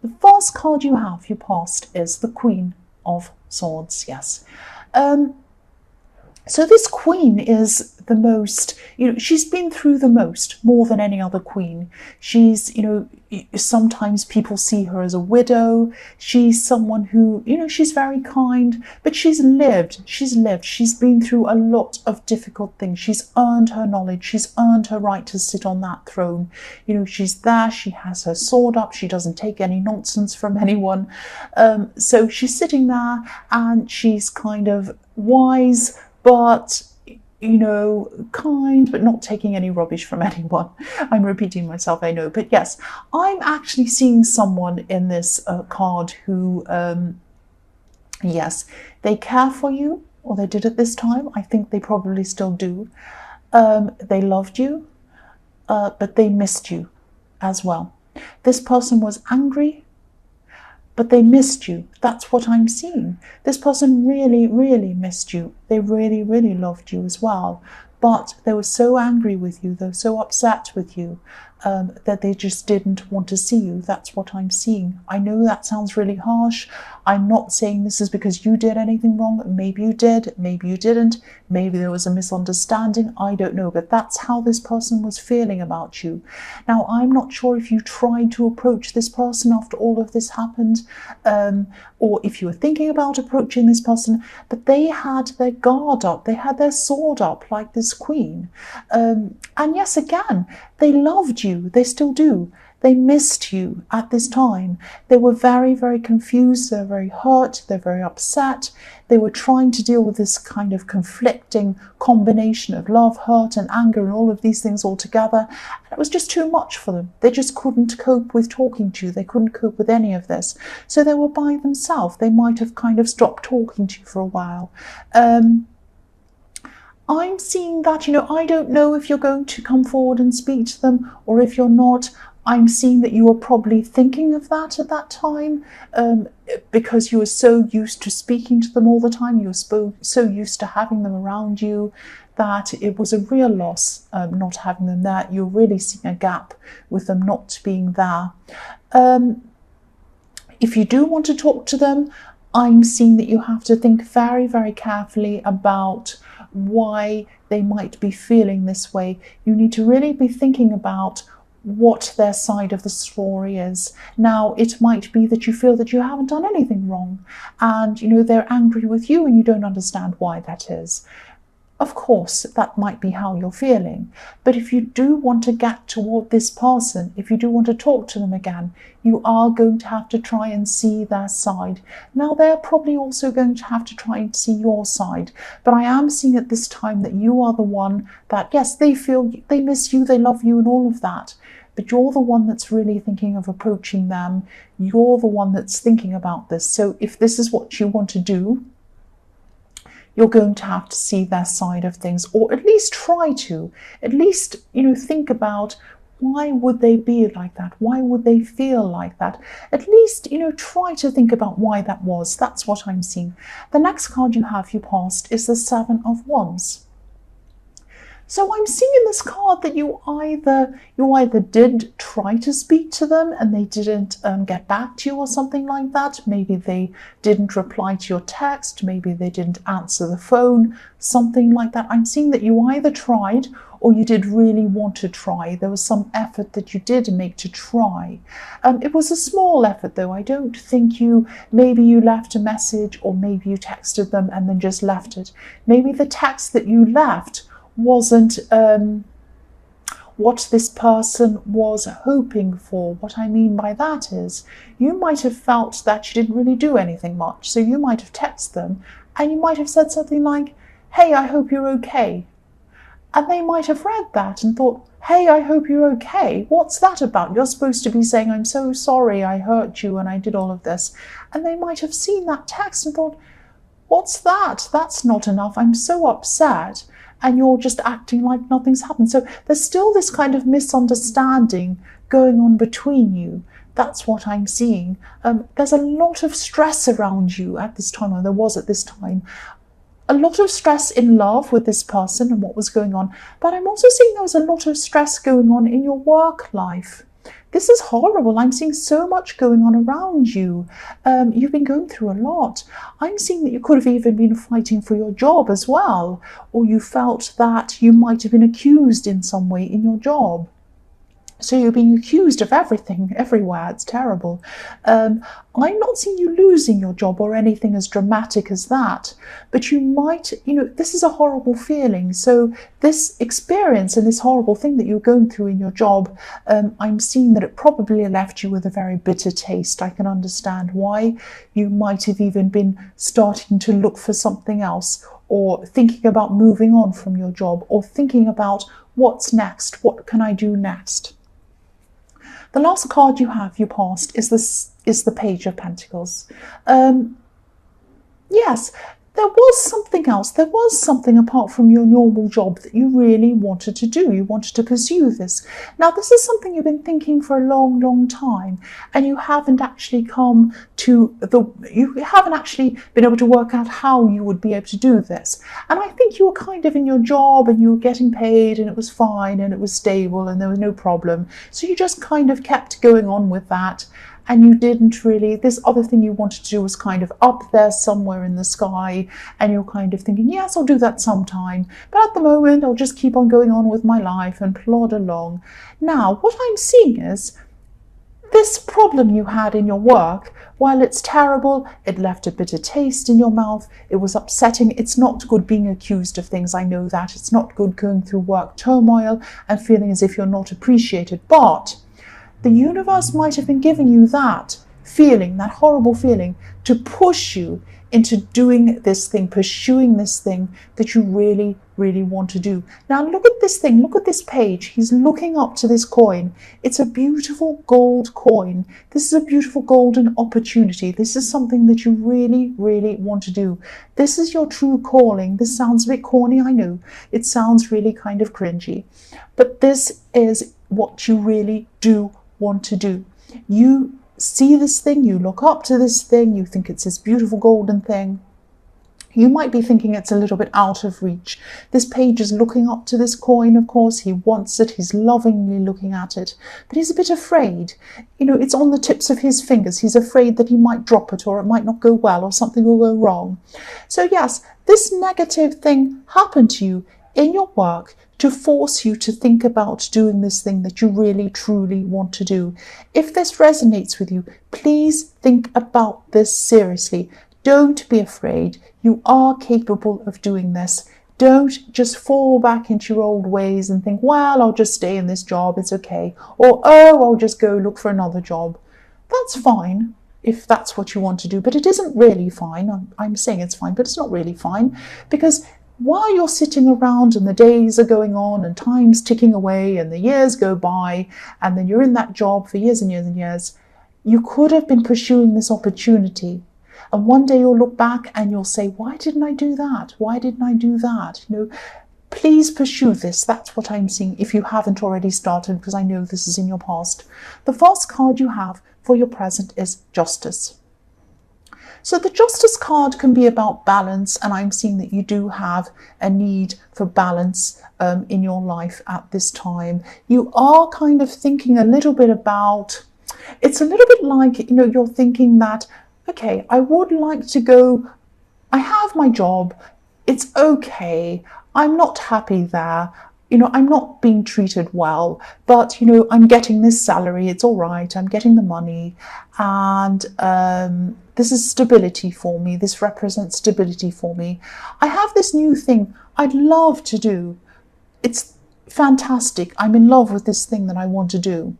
The first card you have, your past, is the Queen of Swords, yes. So this queen is the most, she's been through the most, more than any other queen. She's, sometimes people see her as a widow. She's someone who, she's very kind, but she's lived. She's been through a lot of difficult things. She's earned her knowledge. She's earned her right to sit on that throne. She's there. She has her sword up. She doesn't take any nonsense from anyone. So she's sitting there and she's kind of wise, but kind, but not taking any rubbish from anyone. I'm repeating myself, I know, but yes, I'm actually seeing someone in this card who, yes, they care for you, or they did at this time. I think they probably still do. They loved you, but they missed you as well. This person was angry, but they missed you. That's what I'm seeing. This person really, really missed you. They really, really loved you as well. But they were so angry with you, they were so upset with you, that they just didn't want to see you. That's what I'm seeing. I know that sounds really harsh. I'm not saying this is because you did anything wrong. Maybe you did, maybe you didn't. Maybe there was a misunderstanding. I don't know, but that's how this person was feeling about you. Now, I'm not sure if you tried to approach this person after all of this happened, or if you were thinking about approaching this person, but they had their guard up. They had their sword up like this queen. And yes, again, they loved you. They still do. They missed you at this time. They were very, very confused. They're very hurt. They're very upset. They were trying to deal with this kind of conflicting combination of love, hurt, and anger, and all of these things all together. And it was just too much for them. They just couldn't cope with talking to you. They couldn't cope with any of this. So they were by themselves. They might have kind of stopped talking to you for a while. I'm seeing that, I don't know if you're going to come forward and speak to them, or if you're not. I'm seeing that you were probably thinking of that at that time, because you were so used to speaking to them all the time. You were so used to having them around you that it was a real loss not having them there. You're really seeing a gap with them not being there. If you do want to talk to them, I'm seeing that you have to think very, very carefully about why they might be feeling this way. You need to really be thinking about what their side of the story is. Now, it might be that you feel that you haven't done anything wrong, and they're angry with you and you don't understand why that is. Of course, that might be how you're feeling. But if you do want to get toward this person, if you do want to talk to them again, you are going to have to try and see their side. Now, they're probably also going to have to try and see your side. But I am seeing at this time that you are the one that, yes, they feel they miss you, they love you and all of that. But you're the one that's really thinking of approaching them. You're the one that's thinking about this. So if this is what you want to do, you're going to have to see their side of things, or at least try to. At least, think about, why would they be like that? Why would they feel like that? At least, try to think about why that was. That's what I'm seeing. The next card you have, your past, is the Seven of Wands. So I'm seeing in this card that you either did try to speak to them and they didn't get back to you or something like that. Maybe they didn't reply to your text. Maybe they didn't answer the phone, something like that. I'm seeing that you either tried or you did really want to try. There was some effort that you did make to try. It was a small effort though. I don't think maybe you left a message, or maybe you texted them and then just left it. Maybe the text that you left wasn't what this person was hoping for. What I mean by that is, you might have felt that you didn't really do anything much. So you might have texted them and you might have said something like, "Hey, I hope you're okay." And they might have read that and thought, "Hey, I hope you're okay. What's that about? You're supposed to be saying, 'I'm so sorry, I hurt you and I did all of this.'" And they might have seen that text and thought, "What's that? That's not enough. I'm so upset." And you're just acting like nothing's happened. So there's still this kind of misunderstanding going on between you. That's what I'm seeing. There's a lot of stress around you at this time, or there was at this time. A lot of stress in love with this person and what was going on. But I'm also seeing there was a lot of stress going on in your work life. This is horrible. I'm seeing so much going on around you. You've been going through a lot. I'm seeing that you could have even been fighting for your job as well, or you felt that you might have been accused in some way in your job. So you're being accused of everything, everywhere. It's terrible. I'm not seeing you losing your job or anything as dramatic as that, but you might, this is a horrible feeling. So this experience and this horrible thing that you're going through in your job, I'm seeing that it probably left you with a very bitter taste. I can understand why. You might have even been starting to look for something else, or thinking about moving on from your job, or thinking about what's next, what can I do next? The last card you have, you passed, is the Page of Pentacles. Yes, there was something else. There was something apart from your normal job that you really wanted to do. You wanted to pursue this. Now, this is something you've been thinking for a long, long time, and you haven't actually you haven't actually been able to work out how you would be able to do this. And I think you were kind of in your job and you were getting paid and it was fine and it was stable and there was no problem. So you just kind of kept going on with that. And you didn't really, this other thing you wanted to do was kind of up there somewhere in the sky, and you're kind of thinking, yes, I'll do that sometime, but at the moment I'll just keep on going on with my life and plod along. Now, what I'm seeing is this problem you had in your work, while it's terrible, it left a bitter taste in your mouth, it was upsetting. It's not good being accused of things, I know that. It's not good going through work turmoil and feeling as if you're not appreciated, but the universe might have been giving you that feeling, that horrible feeling, to push you into doing this thing, pursuing this thing that you really, really want to do. Now look at this thing, look at this page. He's looking up to this coin. It's a beautiful gold coin. This is a beautiful golden opportunity. This is something that you really, really want to do. This is your true calling. This sounds a bit corny, I know. It sounds really kind of cringy. But this is what you really do want to do. You see this thing, you look up to this thing, you think it's this beautiful golden thing. You might be thinking it's a little bit out of reach. This page is looking up to this coin, of course. He wants it, he's lovingly looking at it, but he's a bit afraid. It's on the tips of his fingers. He's afraid that he might drop it, or it might not go well, or something will go wrong. So yes, this negative thing happened to you in your work to force you to think about doing this thing that you really, truly want to do. If this resonates with you, please think about this seriously. Don't be afraid. You are capable of doing this. Don't just fall back into your old ways and think, well, I'll just stay in this job, it's okay. Or, oh, I'll just go look for another job. That's fine if that's what you want to do, but it isn't really fine. I'm saying it's fine, but it's not really fine, because while you're sitting around and the days are going on and time's ticking away and the years go by, and then you're in that job for years and years and years, you could have been pursuing this opportunity. And one day you'll look back and you'll say, why didn't I do that? Why didn't I do that? Please pursue this. That's what I'm seeing, if you haven't already started, because I know this is in your past. The first card you have for your present is Justice. So the Justice card can be about balance, and I'm seeing that you do have a need for balance in your life at this time. You are kind of thinking a little bit about, it's a little bit like, you're thinking that, okay, I would like to go, I have my job, it's okay, I'm not happy there. I'm not being treated well, but, I'm getting this salary, it's all right, I'm getting the money, and this is stability for me, this represents stability for me. I have this new thing I'd love to do. It's fantastic, I'm in love with this thing that I want to do.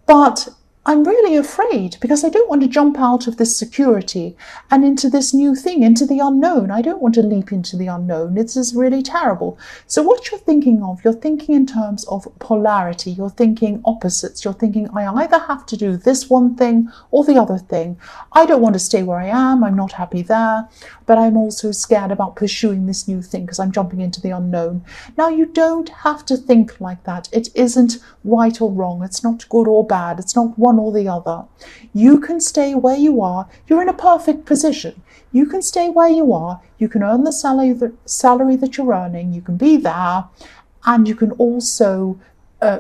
But I'm really afraid, because I don't want to jump out of this security and into this new thing, into the unknown. I don't want to leap into the unknown. It's just really terrible. So what you're thinking of, you're thinking in terms of polarity. You're thinking opposites. You're thinking, I either have to do this one thing or the other thing. I don't want to stay where I am. I'm not happy there. But I'm also scared about pursuing this new thing because I'm jumping into the unknown. Now, you don't have to think like that. It isn't right or wrong. It's not good or bad. It's not one or the other. You can stay where you are. You're in a perfect position. You can stay where you are. You can earn the salary that you're earning. You can be there, and you can also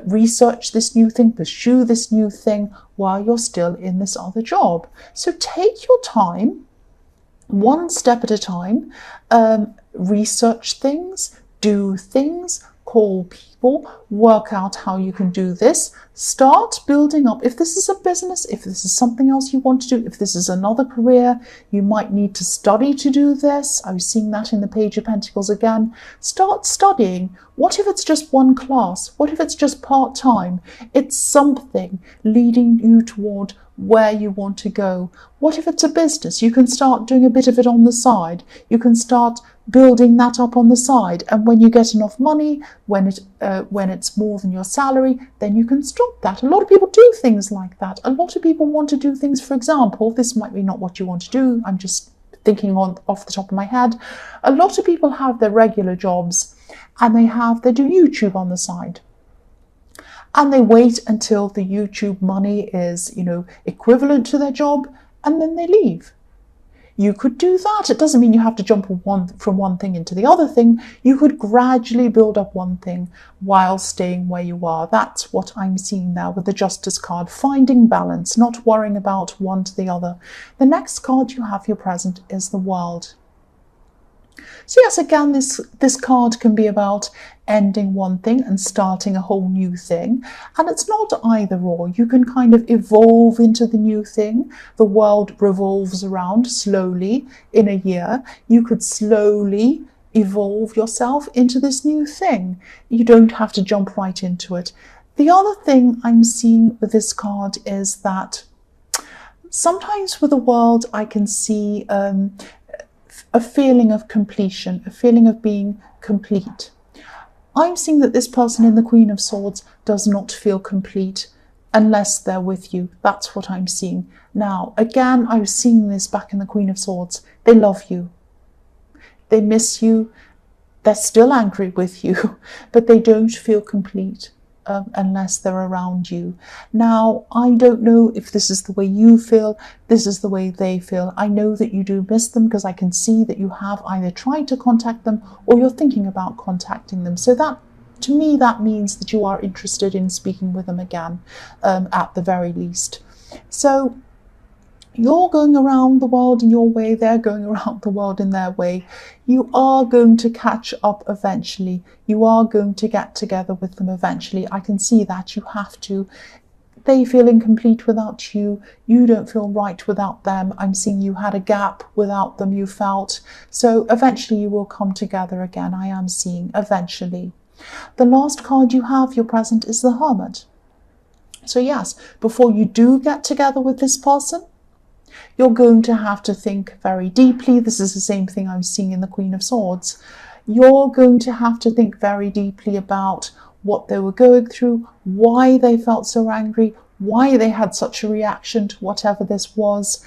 research this new thing, pursue this new thing while you're still in this other job. So take your time, one step at a time, research things, do things, call people, work out how you can do this, start building up. If this is a business, if this is something else you want to do, if this is another career, you might need to study to do this. I was seeing that in the Page of Pentacles again. Start studying. What if it's just one class? What if it's just part-time? It's something leading you toward where you want to go. What if it's a business? You can start doing a bit of it on the side. You can start building that up on the side, and when you get enough money, when it's more than your salary, then you can stop that. A lot of people do things like that. A lot of people want to do things, for example, this might be not what you want to do, I'm just thinking off the top of my head. A lot of people have their regular jobs and they do YouTube on the side. And they wait until the YouTube money is, equivalent to their job, and then they leave. You could do that. It doesn't mean you have to jump from one thing into the other thing. You could gradually build up one thing while staying where you are. That's what I'm seeing now with the Justice card. Finding balance, not worrying about one to the other. The next card you have, your present, is the World. So yes, again, this card can be about ending one thing and starting a whole new thing. And it's not either or. You can kind of evolve into the new thing. The world revolves around slowly in a year. You could slowly evolve yourself into this new thing. You don't have to jump right into it. The other thing I'm seeing with this card is that sometimes with the World, I can see a feeling of completion, a feeling of being complete. I'm seeing that this person in the Queen of Swords does not feel complete unless they're with you. That's what I'm seeing. Now, again, I was seeing this back in the Queen of Swords. They love you. They miss you. They're still angry with you, but they don't feel complete unless they're around you. Now, I don't know if this is the way you feel, this is the way they feel. I know that you do miss them because I can see that you have either tried to contact them or you're thinking about contacting them. So that, to me, that means that you are interested in speaking with them again, at the very least. So you're going around the world in your way, they're going around the world in their way. You are going to catch up eventually. You are going to get together with them eventually. I can see that. You have to. They feel incomplete without you. You don't feel right without them. I'm seeing you had a gap without them, you felt. So eventually you will come together again. I am seeing eventually. The last card you have, your present, is the Hermit. So yes, before you do get together with this person, you're going to have to think very deeply. This is the same thing I'm seeing in the Queen of Swords. You're going to have to think very deeply about what they were going through, why they felt so angry, why they had such a reaction to whatever this was.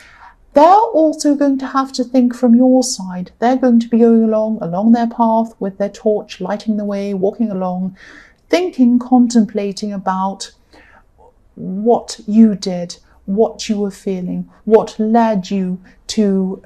They're also going to have to think from your side. They're going to be going along their path with their torch, lighting the way, walking along, thinking, contemplating about what you did, what you were feeling, what led you to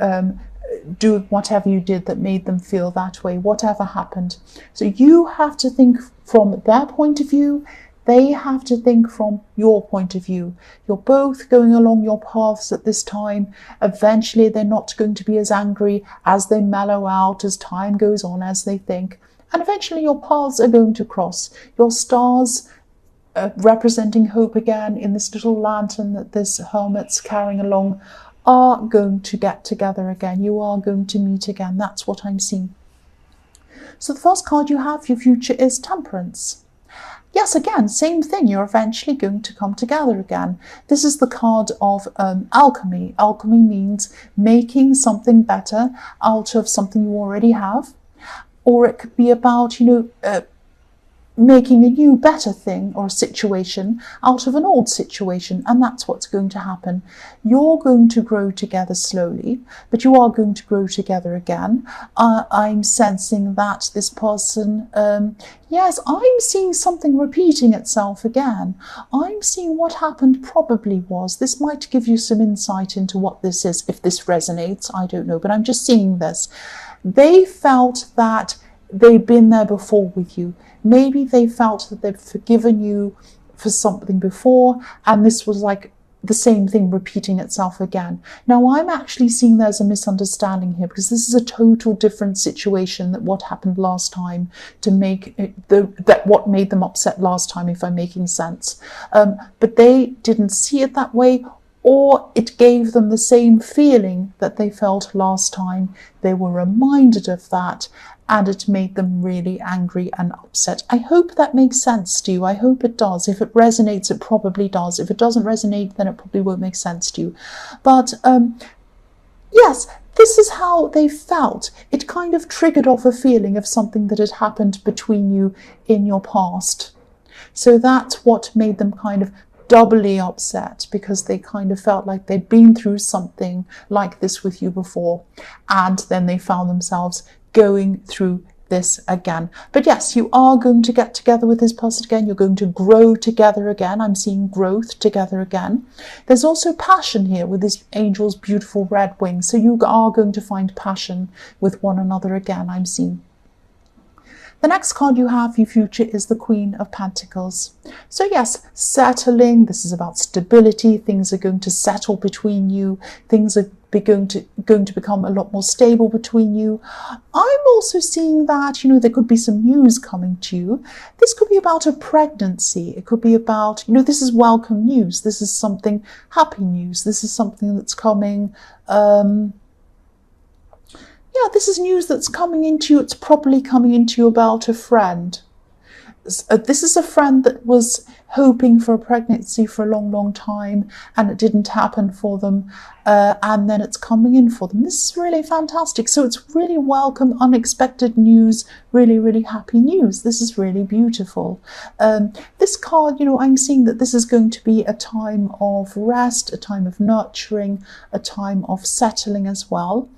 do whatever you did that made them feel that way, whatever happened. So you have to think from their point of view, they have to think from your point of view. You're both going along your paths at this time. Eventually they're not going to be as angry as they mellow out, as time goes on, as they think. And eventually your paths are going to cross. Your stars, representing hope again in this little lantern that this hermit's carrying along, are going to get together again. You are going to meet again. That's what I'm seeing. So the first card you have, your future, is Temperance. Yes, again, same thing. You're eventually going to come together again. This is the card of alchemy. Alchemy means making something better out of something you already have. Or it could be about, making a new, better thing or a situation out of an old situation, and that's what's going to happen. You're going to grow together slowly, but you are going to grow together again. I'm sensing that this person, yes, I'm seeing something repeating itself again. I'm seeing what happened probably was, this might give you some insight into what this is, if this resonates, I don't know, but I'm just seeing this. They felt that they've been there before with you. Maybe they felt that they've forgiven you for something before, and this was like the same thing repeating itself again. Now, I'm actually seeing there's a misunderstanding here, because this is a total different situation than what happened last time to make what made them upset last time, if I'm making sense. But they didn't see it that way, or it gave them the same feeling that they felt last time. They were reminded of that, and it made them really angry and upset. I hope that makes sense to you. I hope it does. If it resonates, it probably does. If it doesn't resonate, then it probably won't make sense to you. But yes, this is how they felt. It kind of triggered off a feeling of something that had happened between you in your past. So that's what made them kind of doubly upset, because they kind of felt like they'd been through something like this with you before, and then they found themselves going through this again. But yes, you are going to get together with this person again. You're going to grow together again. I'm seeing growth together again. There's also passion here with this angel's beautiful red wings. So you are going to find passion with one another again, I'm seeing. The next card you have for your future is the Queen of Pentacles. So yes, settling. This is about stability. Things are going to settle between you. Things are going to become a lot more stable between you. I'm also seeing that, there could be some news coming to you. This could be about a pregnancy. It could be about, this is welcome news. This is something happy news. This is something that's coming. This is news that's coming into you. It's probably coming into you about a friend. This is a friend that was hoping for a pregnancy for a long, long time, and it didn't happen for them. And then it's coming in for them. This is really fantastic. So it's really welcome, unexpected news, really, really happy news. This is really beautiful. This card, I'm seeing that this is going to be a time of rest, a time of nurturing, a time of settling as well.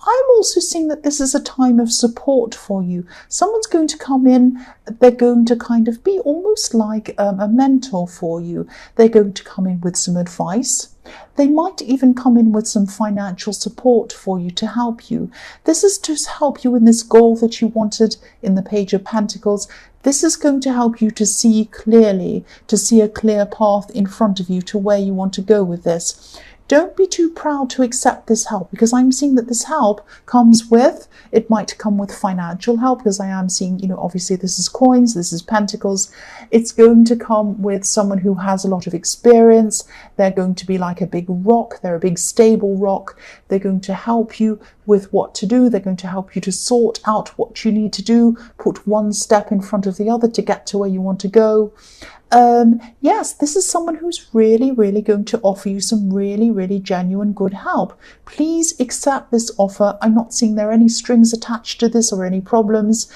I'm also seeing that this is a time of support for you. Someone's going to come in. They're going to kind of be almost like a mentor for you. They're going to come in with some advice. They might even come in with some financial support for you to help you. This is to help you in this goal that you wanted in the Page of Pentacles. This is going to help you to see clearly, to see a clear path in front of you to where you want to go with this. Don't be too proud to accept this help, because I'm seeing that this help comes with, it might come with financial help, because I am seeing, obviously this is coins, this is pentacles. It's going to come with someone who has a lot of experience. They're going to be like a big rock. They're a big stable rock. They're going to help you with what to do. They're going to help you to sort out what you need to do, put one step in front of the other to get to where you want to go. Yes, this is someone who's really, really going to offer you some really, really genuine good help. Please accept this offer. I'm not seeing there are any strings attached to this or any problems.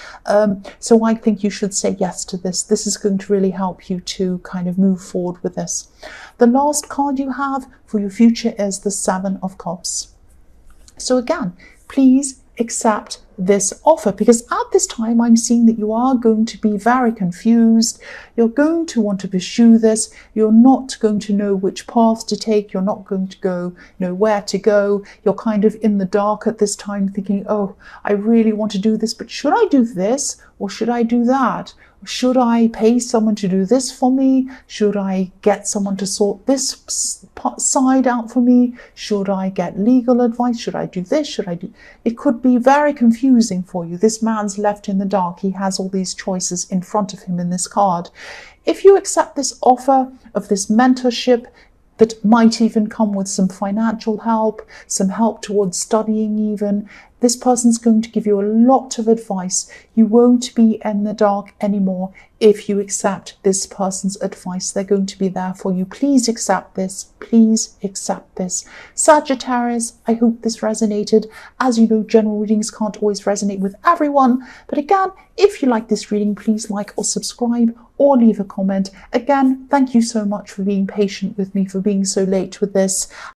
So I think you should say yes to this. This is going to really help you to kind of move forward with this. The last card you have for your future is the Seven of Cups. So again, please accept this offer, because at this time I'm seeing that you are going to be very confused. You're going to want to pursue this. You're not going to know which path to take. You're not going to know where to go. You're kind of in the dark at this time, thinking, oh, I really want to do this, but should I do this or should I do that? Should I pay someone to do this for me? Should I get someone to sort this side out for me? Should I get legal advice? Should I do this? Should I do... It could be very confusing for you. This man's left in the dark. He has all these choices in front of him in this card. If you accept this offer of this mentorship, that might even come with some financial help, some help towards studying even. This person's going to give you a lot of advice. You won't be in the dark anymore if you accept this person's advice. They're going to be there for you. Please accept this. Please accept this. Sagittarius, I hope this resonated. As you know, general readings can't always resonate with everyone. But again, if you like this reading, please like or subscribe or leave a comment. Again, thank you so much for being patient with me, for being so late with this.